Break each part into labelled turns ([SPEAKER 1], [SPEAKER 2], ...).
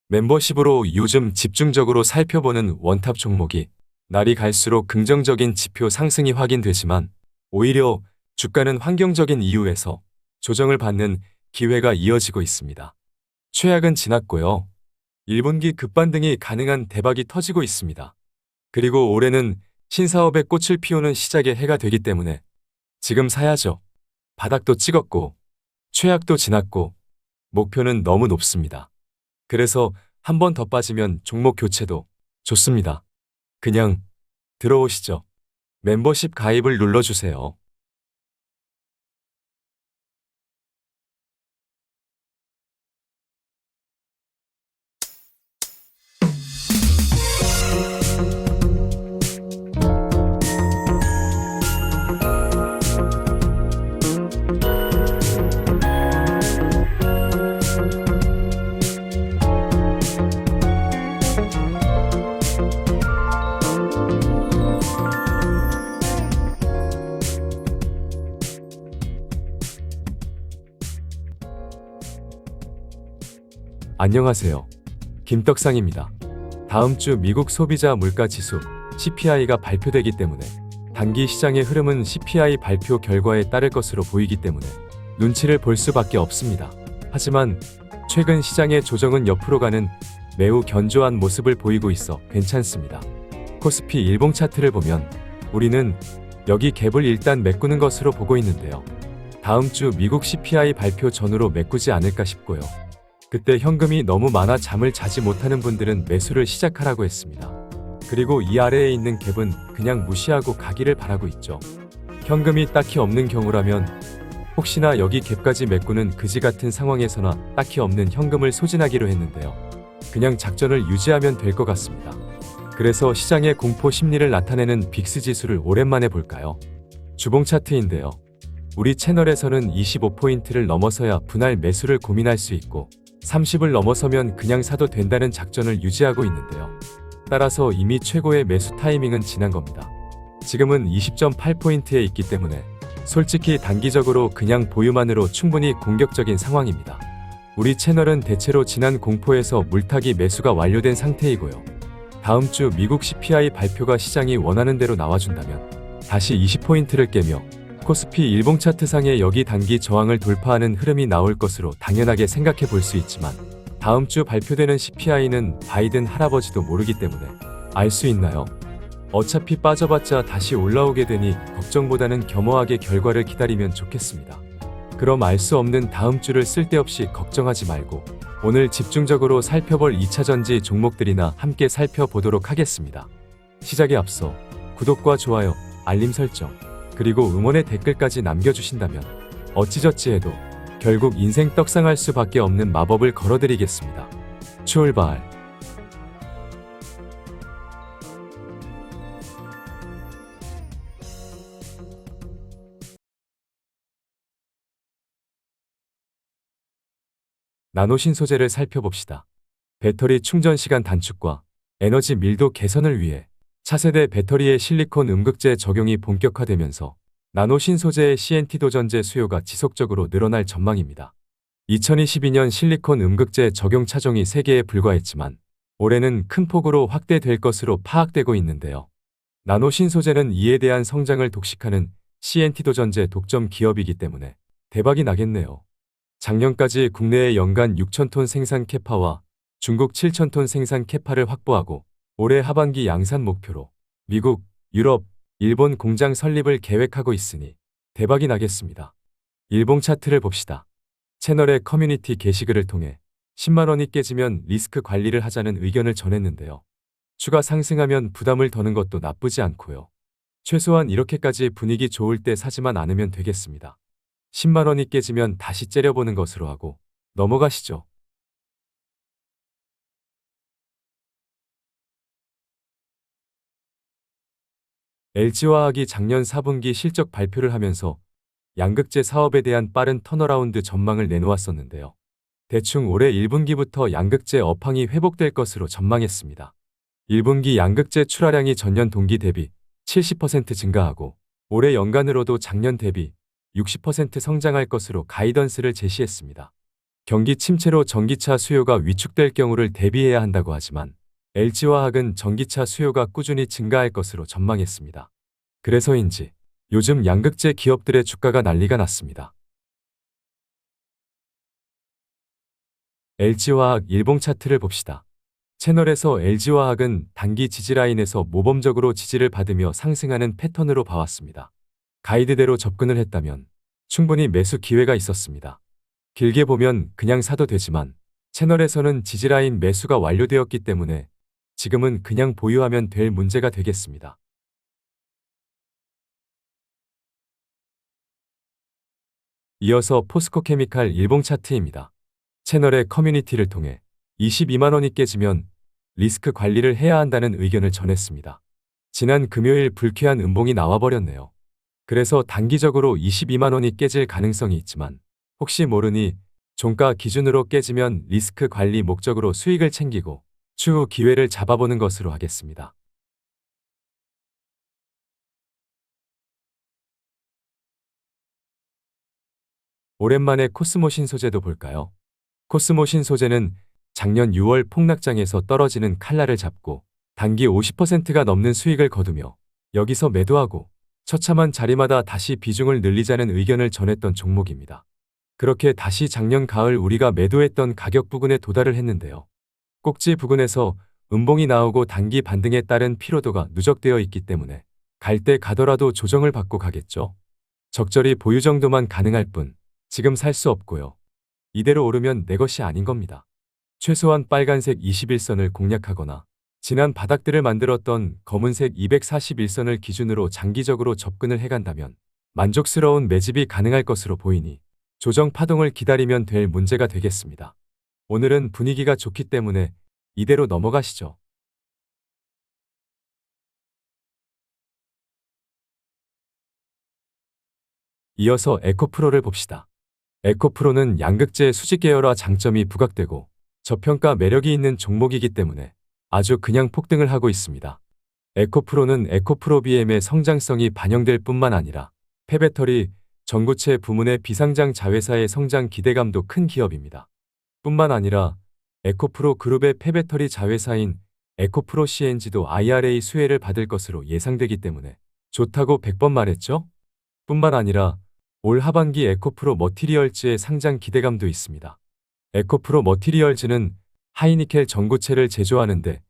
[SPEAKER 1] 멤버십으로 요즘 집중적으로 살펴보는 원탑 종목이 날이 갈수록 긍정적인 지표 상승이 확인되지만 오히려 주가는 환경적인 이유에서 조정을 받는 기회가 이어지고 있습니다. 최악은 지났고요. 1분기 급반등이 가능한 대박이 터지고 있습니다. 그리고 올해는 신사업에 꽃을 피우는 시작의 해가 되기 때문에 지금 사야죠. 바닥도 찍었고 최악도 지났고 목표는 너무 높습니다. 그래서 한 번 더 빠지면 종목 교체도 좋습니다. 그냥 들어오시죠. 멤버십 가입을 눌러주세요. 안녕하세요. 김떡상입니다. 다음 주 미국 소비자 물가 지수 CPI가 발표되기 때문에 단기 시장의 흐름은 CPI 발표 결과에 따를 것으로 보이기 때문에 눈치를 볼 수밖에 없습니다. 하지만 최근 시장의 조정은 옆으로 가는 매우 견조한 모습을 보이고 있어 괜찮습니다. 코스피 일봉 차트를 보면 우리는 여기 갭을 일단 메꾸는 것으로 보고 있는데요. 다음 주 미국 CPI 발표 전후로 메꾸지 않을까 싶고요. 그때 현금이 너무 많아 잠을 자지 못하는 분들은 매수를 시작하라고 했습니다. 그리고 이 아래에 있는 갭은 그냥 무시하고 가기를 바라고 있죠. 현금이 딱히 없는 경우라면 혹시나 여기 갭까지 메꾸는 그지 같은 상황에서나 딱히 없는 현금을 소진하기로 했는데요. 그냥 작전을 유지하면 될 것 같습니다. 그래서 시장의 공포 심리를 나타내는 빅스 지수를 오랜만에 볼까요? 주봉 차트인데요. 우리 채널에서는 25포인트를 넘어서야 분할 매수를 고민할 수 있고 30을 넘어서면 그냥 사도 된다는 작전을 유지하고 있는데요. 따라서 이미 최고의 매수 타이밍은 지난 겁니다. 지금은 20.8포인트에 있기 때문에 솔직히 단기적으로 그냥 보유만으로 충분히 공격적인 상황입니다. 우리 채널은 대체로 지난 공포에서 물타기 매수가 완료된 상태이고요. 다음 주 미국 CPI 발표가 시장이 원하는 대로 나와준다면 다시 20포인트를 깨며 코스피 일봉 차트상에 여기 단기 저항을 돌파하는 흐름이 나올 것으로 당연하게 생각해 볼 수 있지만 다음 주 발표되는 CPI는 바이든 할아버지도 모르기 때문에 알 수 있나요? 어차피 빠져봤자 다시 올라오게 되니 걱정보다는 겸허하게 결과를 기다리면 좋겠습니다. 그럼 알 수 없는 다음 주를 쓸데없이 걱정하지 말고 오늘 집중적으로 살펴볼 2차전지 종목들이나 함께 살펴보도록 하겠습니다. 시작에 앞서 구독과 좋아요, 알림 설정, 그리고 응원의 댓글까지 남겨주신다면 어찌저찌 해도 결국 인생 떡상할 수밖에 없는 마법을 걸어드리겠습니다. 출발! 나노신 소재를 살펴봅시다. 배터리 충전 시간 단축과 에너지 밀도 개선을 위해 차세대 배터리의 실리콘 음극재 적용이 본격화되면서 나노신 소재의 CNT 도전제 수요가 지속적으로 늘어날 전망입니다. 2022년 실리콘 음극재 적용 차종이 3개에 불과했지만 올해는 큰 폭으로 확대될 것으로 파악되고 있는데요. 나노신 소재는 이에 대한 성장을 독식하는 CNT 도전제 독점 기업이기 때문에 대박이 나겠네요. 작년까지 국내의 연간 6,000톤 생산 캐파와 중국 7,000톤 생산 캐파를 확보하고 올해 하반기 양산 목표로 미국, 유럽, 일본 공장 설립을 계획하고 있으니 대박이 나겠습니다. 일봉 차트를 봅시다. 채널의 커뮤니티 게시글을 통해 10만원이 깨지면 리스크 관리를 하자는 의견을 전했는데요. 추가 상승하면 부담을 더는 것도 나쁘지 않고요. 최소한 이렇게까지 분위기 좋을 때 사지만 않으면 되겠습니다. 10만원이 깨지면 다시 째려보는 것으로 하고 넘어가시죠. LG화학이 작년 4분기 실적 발표를 하면서 양극재 사업에 대한 빠른 턴어라운드 전망을 내놓았었는데요. 대충 올해 1분기부터 양극재 업황이 회복될 것으로 전망했습니다. 1분기 양극재 출하량이 전년 동기 대비 70% 증가하고 올해 연간으로도 작년 대비 60% 성장할 것으로 가이던스를 제시했습니다. 경기 침체로 전기차 수요가 위축될 경우를 대비해야 한다고 하지만 LG화학은 전기차 수요가 꾸준히 증가할 것으로 전망했습니다. 그래서인지 요즘 양극재 기업들의 주가가 난리가 났습니다. LG화학 일봉 차트를 봅시다. 채널에서 LG화학은 단기 지지라인에서 모범적으로 지지를 받으며 상승하는 패턴으로 봐왔습니다. 가이드대로 접근을 했다면 충분히 매수 기회가 있었습니다. 길게 보면 그냥 사도 되지만 채널에서는 지지라인 매수가 완료되었기 때문에 지금은 그냥 보유하면 될 문제가 되겠습니다. 이어서 포스코케미칼 일봉 차트입니다. 채널의 커뮤니티를 통해 22만 원이 깨지면 리스크 관리를 해야 한다는 의견을 전했습니다. 지난 금요일 불쾌한 음봉이 나와버렸네요. 그래서 단기적으로 22만 원이 깨질 가능성이 있지만 혹시 모르니 종가 기준으로 깨지면 리스크 관리 목적으로 수익을 챙기고 추후 기회를 잡아보는 것으로 하겠습니다. 오랜만에 코스모 신소재도 볼까요? 코스모 신소재는 작년 6월 폭락장에서 떨어지는 칼날을 잡고 단기 50%가 넘는 수익을 거두며 여기서 매도하고 처참한 자리마다 다시 비중을 늘리자는 의견을 전했던 종목입니다. 그렇게 다시 작년 가을 우리가 매도했던 가격 부근에 도달을 했는데요. 꼭지 부근에서 음봉이 나오고 단기 반등에 따른 피로도가 누적되어 있기 때문에 갈 때 가더라도 조정을 받고 가겠죠. 적절히 보유 정도만 가능할 뿐 지금 살 수 없고요. 이대로 오르면 내 것이 아닌 겁니다. 최소한 빨간색 21선을 공략하거나 지난 바닥들을 만들었던 검은색 241선을 기준으로 장기적으로 접근을 해간다면 만족스러운 매집이 가능할 것으로 보이니 조정 파동을 기다리면 될 문제가 되겠습니다. 오늘은 분위기가 좋기 때문에 이대로 넘어가시죠. 이어서 에코프로를 봅시다. 에코프로는 양극재 수직 계열화 장점이 부각되고 저평가 매력이 있는 종목이기 때문에 아주 그냥 폭등을 하고 있습니다. 에코프로는 에코프로 BM의 성장성이 반영될 뿐만 아니라 폐배터리, 전고체 부문의 비상장 자회사의 성장 기대감도 큰 기업입니다. 뿐만 아니라 에코프로 그룹의 폐배터리 자회사인 에코프로 CNG도 IRA 수혜를 받을 것으로 예상되기 때문에 좋다고 100번 말했죠? 뿐만 아니라 올 하반기 에코프로 머티리얼즈의 상장 기대감도 있습니다. 에코프로 머티리얼즈는 하이니켈 전고체를 제조하는데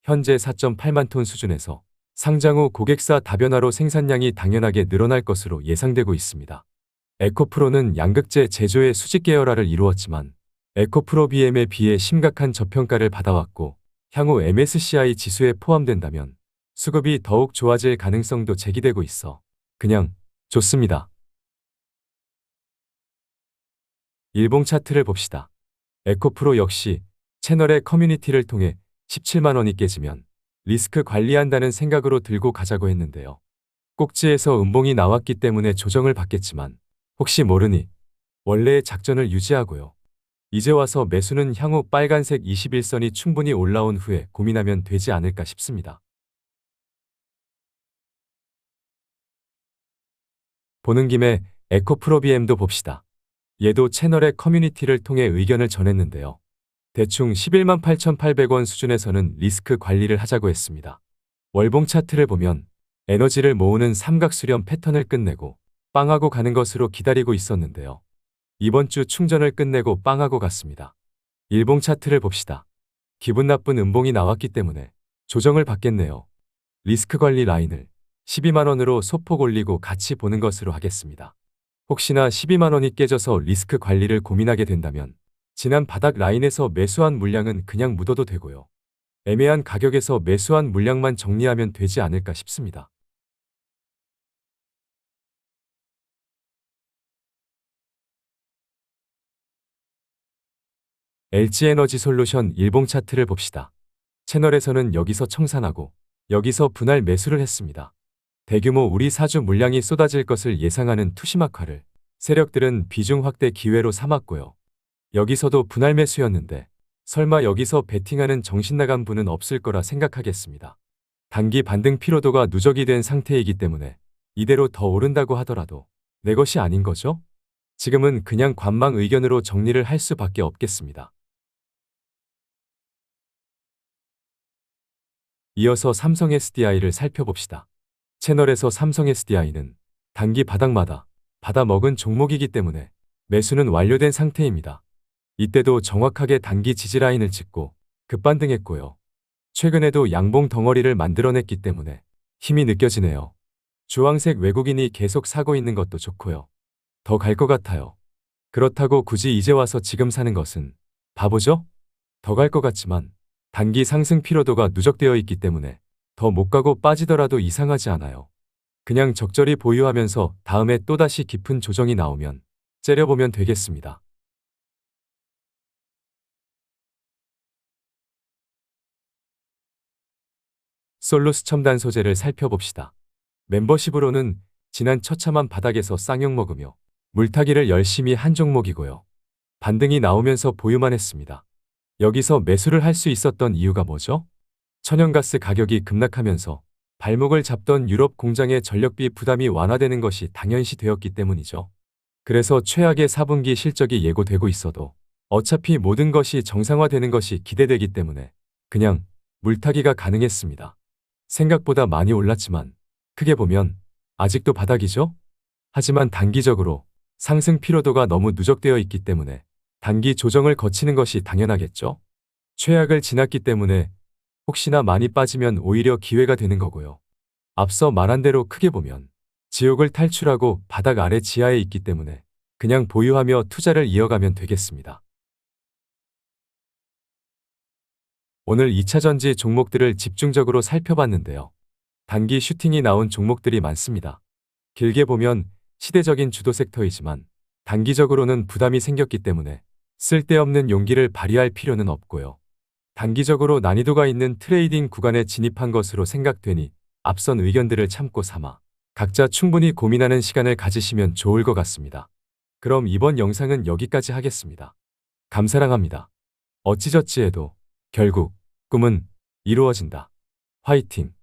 [SPEAKER 1] 현재 4.8만 톤 수준에서 상장 후 고객사 다변화로 생산량이 당연하게 늘어날 것으로 예상되고 있습니다. 에코프로는 양극재 제조의 수직 계열화를 이루었지만 에코프로 BM에 비해 심각한 저평가를 받아왔고 향후 MSCI 지수에 포함된다면 수급이 더욱 좋아질 가능성도 제기되고 있어 그냥 좋습니다. 일봉 차트를 봅시다. 에코프로 역시 채널의 커뮤니티를 통해 17만 원이 깨지면 리스크 관리한다는 생각으로 들고 가자고 했는데요. 꼭지에서 음봉이 나왔기 때문에 조정을 받겠지만 혹시 모르니 원래의 작전을 유지하고요. 이제 와서 매수는 향후 빨간색 21선이 충분히 올라온 후에 고민하면 되지 않을까 싶습니다. 보는 김에 에코프로 BM도 봅시다. 얘도 채널의 커뮤니티를 통해 의견을 전했는데요. 대충 11만 8,800원 수준에서는 리스크 관리를 하자고 했습니다. 월봉 차트를 보면 에너지를 모으는 삼각수렴 패턴을 끝내고 빵하고 가는 것으로 기다리고 있었는데요. 이번 주 충전을 끝내고 빵하고 갔습니다. 일봉 차트를 봅시다. 기분 나쁜 음봉이 나왔기 때문에 조정을 받겠네요. 리스크 관리 라인을 12만 원으로 소폭 올리고 같이 보는 것으로 하겠습니다. 혹시나 12만 원이 깨져서 리스크 관리를 고민하게 된다면 지난 바닥 라인에서 매수한 물량은 그냥 묻어도 되고요. 애매한 가격에서 매수한 물량만 정리하면 되지 않을까 싶습니다. LG에너지솔루션 일봉 차트를 봅시다. 채널에서는 여기서 청산하고 여기서 분할 매수를 했습니다. 대규모 우리 사주 물량이 쏟아질 것을 예상하는 투시마카를 세력들은 비중 확대 기회로 삼았고요. 여기서도 분할 매수였는데 설마 여기서 베팅하는 정신 나간 분은 없을 거라 생각하겠습니다. 단기 반등 피로도가 누적이 된 상태이기 때문에 이대로 더 오른다고 하더라도 내 것이 아닌 거죠? 지금은 그냥 관망 의견으로 정리를 할 수밖에 없겠습니다. 이어서 삼성 SDI를 살펴봅시다. 채널에서 삼성 SDI는 단기 바닥마다 받아먹은 종목이기 때문에 매수는 완료된 상태입니다. 이때도 정확하게 단기 지지라인을 찍고 급반등했고요. 최근에도 양봉 덩어리를 만들어냈기 때문에 힘이 느껴지네요. 주황색 외국인이 계속 사고 있는 것도 좋고요. 더 갈 것 같아요. 그렇다고 굳이 이제 와서 지금 사는 것은 바보죠? 더 갈 것 같지만 단기 상승 피로도가 누적되어 있기 때문에 더 못 가고 빠지더라도 이상하지 않아요. 그냥 적절히 보유하면서 다음에 또다시 깊은 조정이 나오면 째려보면 되겠습니다. 솔루스 첨단 소재를 살펴봅시다. 멤버십으로는 지난 처참한 바닥에서 쌍욕 먹으며 물타기를 열심히 한 종목이고요. 반등이 나오면서 보유만 했습니다. 여기서 매수를 할 수 있었던 이유가 뭐죠? 천연가스 가격이 급락하면서 발목을 잡던 유럽 공장의 전력비 부담이 완화되는 것이 당연시 되었기 때문이죠. 그래서 최악의 4분기 실적이 예고되고 있어도 어차피 모든 것이 정상화되는 것이 기대되기 때문에 그냥 물타기가 가능했습니다. 생각보다 많이 올랐지만 크게 보면 아직도 바닥이죠? 하지만 단기적으로 상승 피로도가 너무 누적되어 있기 때문에 단기 조정을 거치는 것이 당연하겠죠? 최악을 지났기 때문에 혹시나 많이 빠지면 오히려 기회가 되는 거고요. 앞서 말한 대로 크게 보면 지옥을 탈출하고 바닥 아래 지하에 있기 때문에 그냥 보유하며 투자를 이어가면 되겠습니다. 오늘 2차전지 종목들을 집중적으로 살펴봤는데요. 단기 슈팅이 나온 종목들이 많습니다. 길게 보면 시대적인 주도 섹터이지만 단기적으로는 부담이 생겼기 때문에 쓸데없는 용기를 발휘할 필요는 없고요. 단기적으로 난이도가 있는 트레이딩 구간에 진입한 것으로 생각되니 앞선 의견들을 참고 삼아 각자 충분히 고민하는 시간을 가지시면 좋을 것 같습니다. 그럼 이번 영상은 여기까지 하겠습니다. 감사랑합니다. 어찌저찌해도 결국 꿈은 이루어진다. 화이팅!